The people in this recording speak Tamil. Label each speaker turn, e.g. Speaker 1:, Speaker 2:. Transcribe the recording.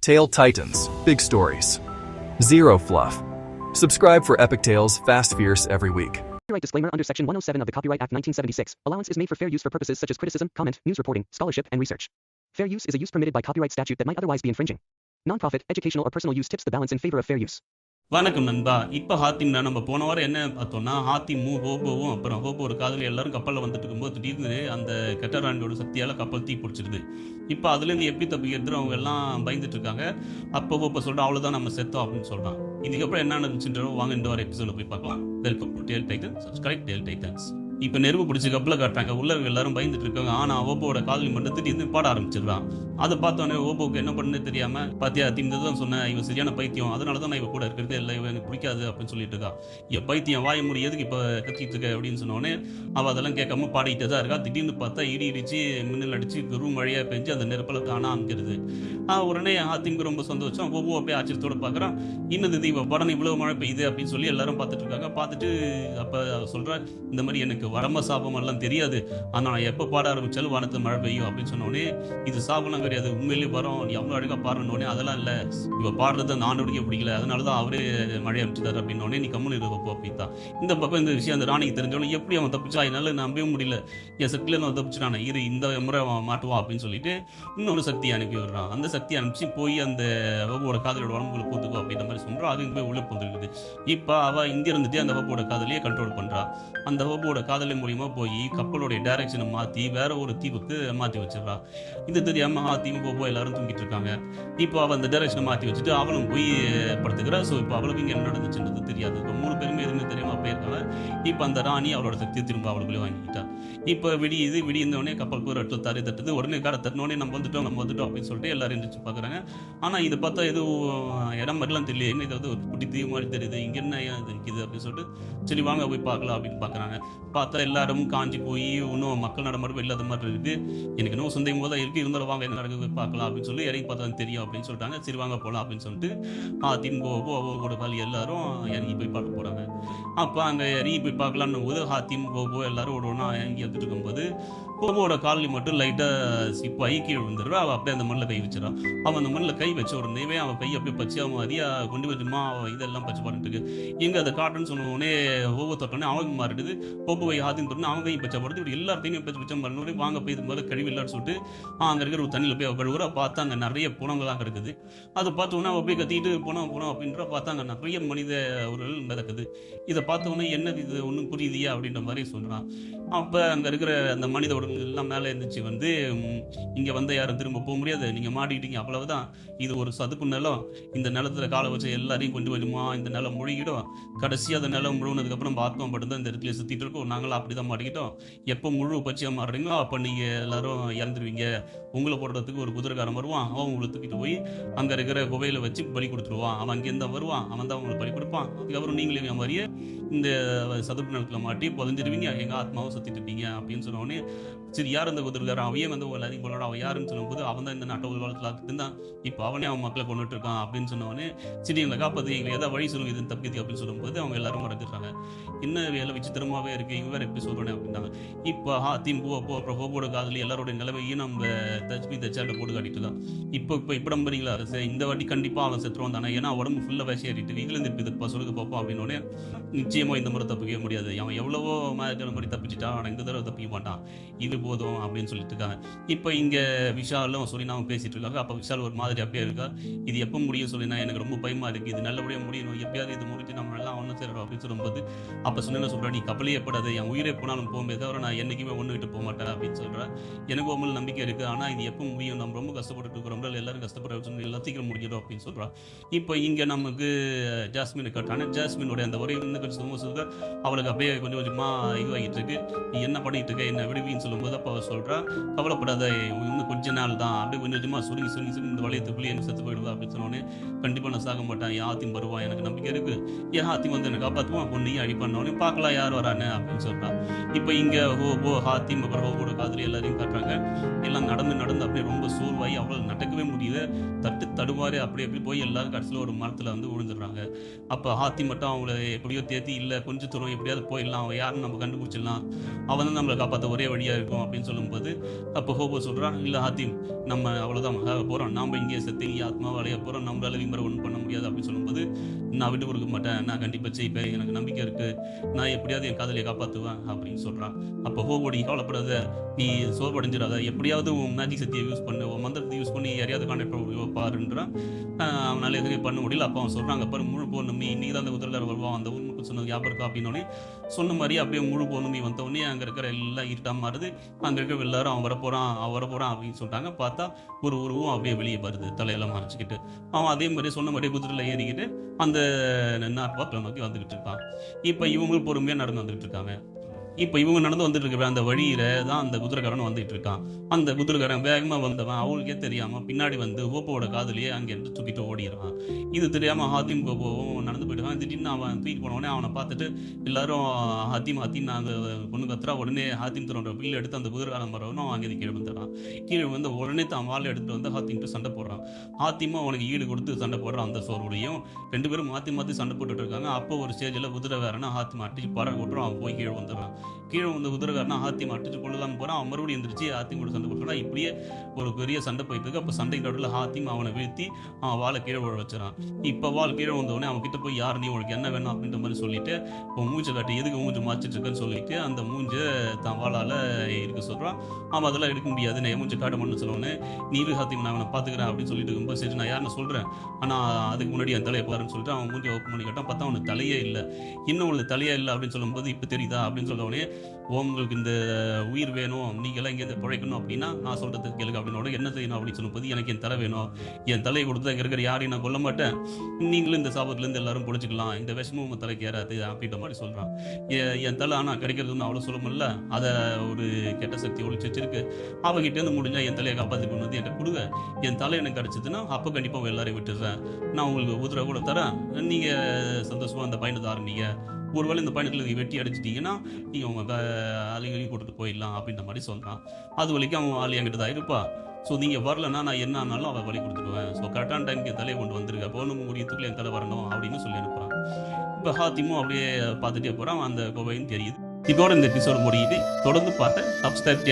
Speaker 1: Tale Titans, big stories. Zero fluff. Subscribe for epic tales, fast, fierce every week.
Speaker 2: Copyright disclaimer under Section 107 of the Copyright Act 1976. Allowance is made for fair use for purposes such as criticism, comment, news reporting, scholarship, and research. Fair use is a use permitted by copyright statute that might otherwise be infringing. Non-profit, educational, or personal use tips the balance in favor of fair use.
Speaker 3: வணக்கம் நண்பா. இப்போ ஹாத்திம்னா நம்ம போன வாரம் என்ன பார்த்தோம்னா, ஹாத்திமும் ஹோபோவும் அப்புறம் ஹோபோட காதலி எல்லாரும் கப்பலில் வந்துட்டு இருக்கும்போது திடீர்னு அந்த கெட்டராண்டியோட சக்தியால் கப்பல் தீ பிடிச்சிருது. இப்போ அதுலேருந்து எப்படி தப்பிக்கிறது அவங்க எல்லாம் பயந்துட்டு இருக்காங்க. அப்போ ஹோப்போ சொல்கிறோம், அவ்வளோதான் நம்ம செத்தோம் அப்படின்னு சொல்கிறான். இதுக்கப்புறம் என்ன நடந்துச்சுன்றோம் வாங்க இந்த வாரம் எபிசோட போய் பார்க்கலாம். Welcome to Tale Titans. Subscribe Tale Titans. இப்போ நெருப்பு பிடிச்சி கப்பலில் காட்டுறாங்க. உள்ள எல்லாரும் பயந்துட்டு இருக்காங்க. ஆனால் ஓப்போட காதலி மட்டும் திடீர்னு பாட ஆரம்பிச்சிடுறான். அதை பார்த்தோன்னே ஓப்போக்கு என்ன பண்ணுன்னு தெரியாம, பாத்தியா இந்த தான் சொன்னேன், இவன் சரியான பைத்தியம், அதனால தான் நான் இவ கூட இருக்கிறது இல்லை, இவன் எனக்கு பிடிக்காது அப்படின்னு சொல்லிட்டு இருக்கா. என் பைத்தியம் வாய முடி எதுக்கு இப்போ கத்திட்டு இருக்க அப்படின்னு சொன்னோடனே அவள் அதெல்லாம் கேட்காம பாடிக்கிட்டே தான் இருக்கா. திடீர்னு பார்த்தா இடி இடிச்சு மின்னல் அடிச்சு ரூம் வழியாக பெஞ்சு அந்த நெருப்பில் காணா அமைக்கிறது. உடனே ஹாத்திமுக்கு ரொம்ப சந்தோஷம். ஓப்போ அப்படியே ஆச்சரியத்தோட பார்க்குறான். இன்னது தீப படம் இவ்வளவு மழை பெய்யுது அப்படின்னு சொல்லி எல்லாரும் பார்த்துட்டு இருக்காங்க. பார்த்துட்டு அப்போ சொல்கிறேன், இந்த மாதிரி எனக்கு வரம்ப சாபம் எல்லாம் தெரியாது, ஆனால் நான் எப்போ பாட ஆரம்பிச்சாலும் வானத்தில் மழை பெய்யும் அப்படின்னு சொன்னோடனே, இது சாபம்லாம் கிடையாது, உண்மையிலேயே வரும், நீ எவ்வளோ அழகாக பாடுறோன்னே, அதெல்லாம் இல்லை, இவ பாடுறது நானுடைய பிடிக்கல, அதனால தான் அவரே மழை அமைச்சுட்டாரு அப்படின்னோடனே, நீ கம்முன்னு இருப்போ அப்படித்தான். இந்த பக்கம் இந்த விஷயம் அந்த ராணிக்கு தெரிஞ்சோடனே, எப்படி அவன் தப்பிச்சா, என்னால் நம்பவே முடியல, என் சக்தியில் அவன் தப்பிச்சுட்டானே, இந்த முறை அவன் மாட்டுவான் அப்படின்னு சொல்லிட்டு இன்னொரு சக்தியை அனுப்பி விடுறான். அந்த சக்தியை அனுப்பிச்சு போய் அந்த வகுப்போட காதலோட உடம்புல பூத்துக்கோ அப்படின்ற மாதிரி சொல்கிறான். அது போய் உள்ளே பூந்துருக்குது. இப்போ அவள் இங்கே இருந்துட்டு அந்த வகுப்போட காதலியை கண்ட்ரோல் பண்ணுறா. அந்த வகுப்போட காதலி மூலியமா போய் கப்பலோடைய டைரக்ஷனை மாற்றி வேற ஒரு தீவுக்கு மாற்றி வச்சிடறா. இது தெரியாமல் தீவுக்கு போய் எல்லாரும் தூங்கிட்டு இருக்காங்க. இப்போ அவள் அந்த டைரக்ஷனை மாற்றி வச்சுட்டு அவளும் போய் படுத்துக்கிறா. ஸோ இப்போ அவளுக்கு இங்கே என்ன நடந்துச்சுன்றது தெரியாது. இப்போ 3 பேருமே எதுவுமே தெரியாமல் போயிருக்காங்க. இப்போ அந்த ராணி அவளோட சக்தியை திரும்ப அவளுக்குள்ளே வாங்கிக்கிட்டா. இப்போ விடியுந்தோடனே கப்பலுக்கு ஒரு இடத்துல தறி தட்டுது. உடனே காரை தட்டினோடனே நம்ம வந்துட்டோம் அப்படின்னு சொல்லிட்டு எல்லாரும் எந்திரிச்சு பார்க்குறாங்க. ஆனால் இதை பார்த்தா எதுவும் இடம் மாதிரிலாம் தெரியல, என்ன இது ஒரு குட்டி தீவு மாதிரி தெரியுது, இங்கே என்ன இருக்குது அப்படின்னு சொல்லிட்டு சரி வாங்க போய் பார்க்கலாம் அப்படின்னு பார்க்குறாங்க. பார்த்தா எல்லாரும் காஞ்சி போய் இன்னும் மக்கள் நடமாட்டம் இல்லாத மாதிரி இருக்குது. எனக்கு இன்னும் சந்தேகம் போது தான் இருக்குது, இருந்தாலும் வாங்க என்ன நடக்குது பார்க்கலாம் அப்படின்னு சொல்லி இறங்கி பார்த்தா தெரியும் அப்படின்னு சொல்லிட்டாங்க. சரி வாங்க போகலாம் அப்படின்னு சொல்லிட்டு திமுகவோ அவங்களோட காலி எல்லாரும் இறங்கி போய் பார்க்க போகிறாங்க. அப்போ அங்கே இறங்கி போய் பார்க்கலான்னு போது திமுகவோ எல்லாரும் ஒவ்வொன்றா இறங்கி வந்துட்டு இருக்கும்போது கோபோட காலனி மட்டும் லைட்டாக சிப்பாகி கீழே விழுந்துடுறா. அவள் அப்படியே அந்த மண்ணில் கை வச்சிடறான். அவன் அந்த மண்ணில் கை வச்ச உடனேவே அவன் கை அப்படியே பச்சு அவன் அதிகமாக கொண்டு வந்துமா இதெல்லாம் பச்சு பண்ணிட்டு இருக்கு. எங்கே அதை காட்டுன்னு சொன்னோடனே ஒவ்வொரு தொட்டோடனே அவங்க மாறிடுது. போய் ஆத்தின்னு தொட்டு அவங்க கை பச்சை போடுறது. இப்படி எல்லாத்தையுமே பச்சு பச்சம் பண்ணோடனே வாங்க போய் இது மாதிரி கழிவு இல்லைன்னு சொல்லிட்டு அங்கே இருக்கிற ஒரு தண்ணியில் போய் கழுவுறா. பார்த்தா அங்கே நிறைய புணங்கள்லாம் கிடக்குது. அதை பார்த்தோன்னே அவள் போய் கத்திட்டு போனோம் அப்படின்ற பார்த்தா அங்கே நிறைய மனித உடல் மிதக்குது. இதை பார்த்தோன்னே என்னது இது ஒன்றும் புரியுதியா அப்படின்ற மாதிரி சொல்கிறான். அப்போ அங்கே இருக்கிற அந்த மனித உடல் எல்லாம் மேலே இருந்துச்சு வந்து, இங்கே வந்து யாரும் திரும்ப போக முடியாது, நீங்கள் மாட்டிக்கிட்டீங்க அவ்வளவுதான், இது ஒரு சதுப்பு நிலம், இந்த நிலத்தில் காலை வச்சு எல்லாரையும் கொண்டு வருமா, இந்த நிலம் முழுகிடும், கடைசியாக அந்த நிலம் முழுவதுக்கப்புறம் நம்ம ஆத்மா மட்டும்தான் இந்த இடத்துல சுற்றிட்டு இருக்கோம், நாங்களும் அப்படி தான் மாட்டிக்கிட்டோம், எப்போ முழு பச்சையாக மாறுறீங்களோ அப்போ நீங்கள் எல்லாரும் இறந்துருவீங்க, உங்களை போடுறதுக்கு ஒரு குதிரைக்காரன் வருவான், அவன் உங்களை தூக்கிட்டு போய் அங்கே இருக்கிற குவையில் வச்சு பலி கொடுத்துருவான், அவன் அங்கேருந்து தான் வருவான், அவன் தான் உங்களுக்கு பலி கொடுப்பான், அதுக்கப்புறம் நீங்களே மாதிரியே இந்த சதுப்பு நிலத்தில் மாட்டி புதஞ்சிருவீங்க, எங்கள் ஆத்மாவும் சுற்றிட்டு இருப்பீங்க அப்படின்னு சொன்னோடனே, சரி யார் அந்த குதிரைக்காரன், அவையே வந்து எல்லாரையும் கொள்ளோட அவன் யாருன்னு சொல்லும்போது அவன் தான் இந்த நாட்டை உலகத்தில் இருந்தான், இப்போ அவனே அவன் மக்களை கொண்டுட்டு இருக்கான் அப்படின்னு சொன்னோடனே, சரி எங்களை காப்பாற்று, எங்களுக்கு ஏதாவது வழி சொல்லுங்க இது தப்பிது அப்படின்னு சொல்லும்போது அவங்க எல்லாரும் மறந்துடுறாங்க. என்ன வேலை விசித்திரமாகவே இருக்குது, இவங்க வேறு எப்படி சொல்கிறேன் அப்படின்னாங்க. இப்போ திமுக அப்புறம் ஹோபோட காதலி எல்லாரோட நிலைமையும் நம்ம தச்சாட்டை போட்டு காட்டிட்டு தான். இப்போ நம்புறீங்களா, இந்த வாட்டி கண்டிப்பாக அவன் செத்துருவான் தானே, ஏன்னா உடம்பு ஃபுல்லாக வேசி ஏறிட்டு இதுலேருந்து இப்போ சொல்லுங்க பார்ப்போம் அப்படின்னோடனே, நிச்சயமாக இந்த முறை தப்பிக்க முடியாது, அவன் எவ்வளவோ மாதிரி தப்பிச்சுட்டான், ஆனால் இந்த தடவை தப்பிக்க மாட்டான், இது போதும் அப்படின்னு சொல்லிட்டு இருக்காங்க. இப்போ இங்கே விஷாலும் சொல்லி நான் பேசிட்டு இருக்காங்க. அப்போ விஷால் ஒரு மாதிரி அப்படியே இருக்கா, இது எப்போ முடியும் சொல்லினா எனக்கு ரொம்ப பயமாக இருக்குது, இது நல்லபடியாக முடியணும், எப்பயாவது இது முடிச்சு நம்ம எல்லாம் ஒன்று சேரோம் அப்படின்னு சொல்லும்போது, அப்போ சொன்ன சொல்கிறேன், நீ கப்பலே எப்படாது, என் உயிரை போனாலும் போகும்போது தவிர நான் என்றைக்குமே ஒன்று விட்டு போக மாட்டேன் அப்படின்னு சொல்கிறேன். எனக்கு உண்மையில் நம்பிக்கை இருக்குது, ஆனால் இது எப்போ முடியும், நம்ம ரொம்ப கஷ்டப்பட்டு இருக்கிறோம், எல்லாரும் கஷ்டப்பட சொல்லி எல்லாம் சீக்கிரம் முடிஞ்சிடும் அப்படின்னு சொல்கிறான். இப்போ இங்கே நமக்கு ஜாஸ்மின் கட்டான ஜாஸ்மினோட அந்த ஒரே இன்னும் கொஞ்சம் சொல்லுங்க, அவளுக்கு அப்படியே கொஞ்சம் கொஞ்சமாக இதுவாகிட்டு இருக்கு, நீ என்ன பண்ணிட்டு இருக்க, என்ன விடுவின்னு சொல்லும்போது அப்போ அவள் சொல்கிறா, கவலைப்படாத, இன்னும் கொஞ்ச நாள் தான், அப்படியே கொஞ்சம் கொஞ்சமாக சுருங்கி இந்த வளையத்துக்குள்ளேயே என்ன செத்து போயிடுவா அப்படின்னு சொன்னோடனே, கண்டிப்பாக நான் சாக மாட்டேன், என் ஆத்தியும் வருவான், எனக்கு நம்பிக்கை இருக்குது, என் ஆத்தியும் வந்து எனக்கு காப்பாற்றுவான், பொண்ணையும் அடிப்பானோடனே பார்க்கலாம் யார் வரானே அப்படின்னு சொல்கிறான். இப்போ இங்கே ஹோபோ ஹாத்திம் அப்புறம் ஹோபோட காதலி எல்லாரையும் காட்டுறாங்க. எல்லாம் நடந்து அப்படியே ரொம்ப சோர்வாகி அவளை நடக்கவே முடியுது, தடுமாறி அப்படி போய் எல்லாரும் கடைசியில் ஒரு மரத்தில் வந்து விழுந்துடுறாங்க. அப்போ ஹாத்தி மட்டும் அவங்கள எப்படியோ தேத்தி, இல்லை கொஞ்சம் தூரம் எப்படியாவது போயிடலாம், அவன் யாருன்னு நம்ம கண்டுபிடிச்சிடலாம், அவள் அவன் தான் நம்மளை காப்பாற்ற ஒரே வழியாக இருக்கும் அப்படின்னு சொல்லும்போது அப்போ ஹோபோ சொல்கிறான், இல்லை ஹாத்திம், நம்ம அவ்வளோதான் போகிறோம், நாம் இங்கே செத்து இங்கே ஆத்மாவை அடைய போகிறோம், நம்மளால விமரை ஒன்றும் பண்ண முடியாது அப்படின்னு சொல்லும்போது, நான் விட்டு கொடுக்க மாட்டேன், நான் கண்டிப்பாக ஜெயிப்பேன், எனக்கு நம்பிக்கை இருக்குது, நான் எப்படியாவது என் காதலியை காப்பாற்றுவேன் அப்படின்னு சொல்கிறான். அப்போ ஹோபோடி கவலைப்படாத, நீ சோர்வடைஞ்சிடாத, எப்படியாவது உன் மேஜிக் சக்தியை யூஸ் பண்ணு, உன் மந்திரத்தை யூஸ் பண்ணி யாரையாவது கான்டாக்ட் பாருன்றான். அவனால் எதுவுமே பண்ண முடியல. அப்போ அவன் சொல்கிறாங்க, அப்புறம் முழு பௌர்ணமி இன்னைக்கு தான் அந்த குதிரையில் வருவான், அந்த ஊர் மக்கள் சொன்னது ஞாபகம் இருக்கா அப்படின்னோடனே சொன்ன மாதிரி அப்படியே முழு பௌர்ணமி வந்தோடனே அங்கே இருக்கிற எல்லாம் இருட்டாக மாறுது. அங்கே இருக்கிற எல்லாரும் அவன் வரப்போகிறான் அப்படின்னு சொல்லிட்டாங்க. பார்த்தா ஒரு உருவம் அப்படியே வெளியே வருது, தலையெல்லாம் மறைச்சிக்கிட்டு. அவன் அதே மாதிரி சொன்ன மாதிரியே குதிரையில் ஏறிக்கிட்டு அந்த நாட்பாக்களை நோக்கி வந்துக்கிட்டு இருக்கான். இப்போ இவங்களும் பொறுமையாக நடந்து வந்துக்கிட்டு இருக்காங்க. இப்போ இவங்க நடந்து வந்துட்டு இருக்கிற அந்த வழியில தான் அந்த குதிரைக்காரன் வந்துட்டு இருக்கான். அந்த குதிரைக்காரன் வேகமாக வந்தவன் அவங்களுக்கே தெரியாமல் பின்னாடி வந்து ஹோப்போட காதலியே அங்கேருந்து தூக்கிட்டு ஓடிடுறான். இது தெரியாமல் ஹாத்திம் ஹோப்போவும் நடந்து போயிடுவான். திடீர்னு அவன் தூக்கிட்டு போனவொடனே அவனை பார்த்துட்டு எல்லாரும் ஹாத்திம் அந்த பொண்ணு கத்துறா. உடனே ஹாத்திம் தரோட பில் எடுத்து அந்த குதிரைக்காரன் வரவனும் அவன் அங்கேருந்து கீழே வந்துடுறான். கீழே வந்து உடனே தான் வாழை எடுத்துட்டு வந்து ஹாத்திம்ட்டு சண்டை போடுறான். ஹாத்திமும் அவனுக்கு ஈடு கொடுத்து சண்டை போடுறான். அந்த சோர்வுடையும் 2 பேரும் மாற்றி சண்டை போட்டுட்டு இருக்காங்க. அப்போ ஒரு ஸ்டேஜில் குதிரை வேறனா ஹாத்திம் அட்டிச்சு பறவை விட்டுரும். அவன் போய் கீழே வந்துடுறான். கீழே வந்து குதிரைக்காரனா ஹாத்திம் அட்டிச்சு கொள்ளலாம் போகிறான். அவன் மறுபடியும் எந்திரிச்சு ஹாத்திம் கூட சண்டை போட்டுறான். இப்படியே ஒரு பெரிய சண்டை போயிட்டு இருக்கு. அப்போ சண்டை நடுவில் ஹாத்திம் அவனை வீழ்த்தி அவன் வாழை கீழே விழ வச்சுறான். இப்போ வாள் கீழே வந்தவொடனே அவன் கிட்ட போய் யார் நீ, உனக்கு என்ன வேணும் அப்படின்ற மாதிரி சொல்லிட்டு இப்போ மூஞ்சை காட்டி எதுக்கு மூஞ்சு மாச்சிட்டு இருக்குன்னு சொல்லிட்டு அந்த மூஞ்சை தான் வாழால் இருக்க சொல்கிறான். அவன் அதெல்லாம் எடுக்க முடியாது, நான் மூஞ்சை காட்ட மாட்டேன்னு சொல்லுவேன்னு, நீ ஹாத்திம் நான் அவனை பார்த்துக்கிறேன் அப்படின்னு சொல்லிட்டு இருக்கும்போது சரி நான் யாருன்னு சொல்கிறேன், ஆனால் அதுக்கு முன்னாடி என் தலையை பாருன்னு சொல்லிட்டு அவன் மூஞ்சி ஓப்பன் பண்ணி கேட்டான். பார்த்தா அவனுக்கு தலையே இல்லை. இன்னும் உனக்கு தலையே இல்லை அப்படின்னு சொல்லும்போது இப்போ தெரியுதா அப்படின்னு சொல்லவுடனே, உங்களுக்கு இந்த உயிர் வேணும், நீங்களாம் இங்கே பிழைக்கணும் அப்படின்னா நான் சொல்கிறதுக்கு கேளுங்க அப்படின்னு என்ன செய்யணும் அப்படின்னு சொல்லும்போது, எனக்கு என் தலை வேணும், என் தலையை கொடுத்து அங்கே இருக்கிற யாரையும் நான் கொல்ல மாட்டேன், நீங்களும் இந்த சாபத்துலேருந்து எல்லாரும் பிடிச்சிக்கலாம், இந்த விஷமும் உங்கள் தலைக்கு ஏறாது அப்படின்ற மாதிரி சொல்கிறான். என் தலை ஆனால் கிடைக்கிறதுன்னு அவ்வளோ சொல்லுமில்ல, அதை ஒரு கெட்ட சக்தி ஒழிச்சு வச்சிருக்கு, அவகிட்டேருந்து முடிஞ்சால் என் தலையை காப்பாற்றி கொண்டு வந்து என்கிட்ட கொடுங்க, என் தலை எனக்கு கிடச்சிதுன்னா அப்போ கண்டிப்பாக எல்லாரையும் விட்டுடுறேன், நான் உங்களுக்கு உதிரை கூட தரேன், நீங்கள் சந்தோஷமாக அந்த பயணத்தை ஆரம்பிங்க, ஒருவேளை இந்த பயணத்தில் நீங்கள் வெட்டி அடிச்சிட்டிங்கன்னா நீங்கள் உங்கள் ஆளுங்களையும் கூட்டிட்டு போயிடலாம் அப்படின்ற மாதிரி சொல்கிறான். அது வரைக்கும் அவன் ஆள் என்கிட்ட தான் இருப்பா. ஸோ நீங்கள் வரலன்னா நான் என்ன ஆனாலும் அவள் வழி கொடுத்துடுவேன். ஸோ கரெக்டான டைமுக்கு என் தலையை கொண்டு வந்துருக்க, போகணும் முடியத்துக்குள்ள என் தலை வரணும் அப்படின்னு சொல்லி அனுப்புகிறான். இப்போ ஹாத்திமும் அப்படியே பார்த்துட்டே போகிறான். அந்த கோவையும் தெரியுது. இதோட இந்த எபிசோடு முடியுது. தொடர்ந்து பார்த்து சப்ஸ்கிரைப்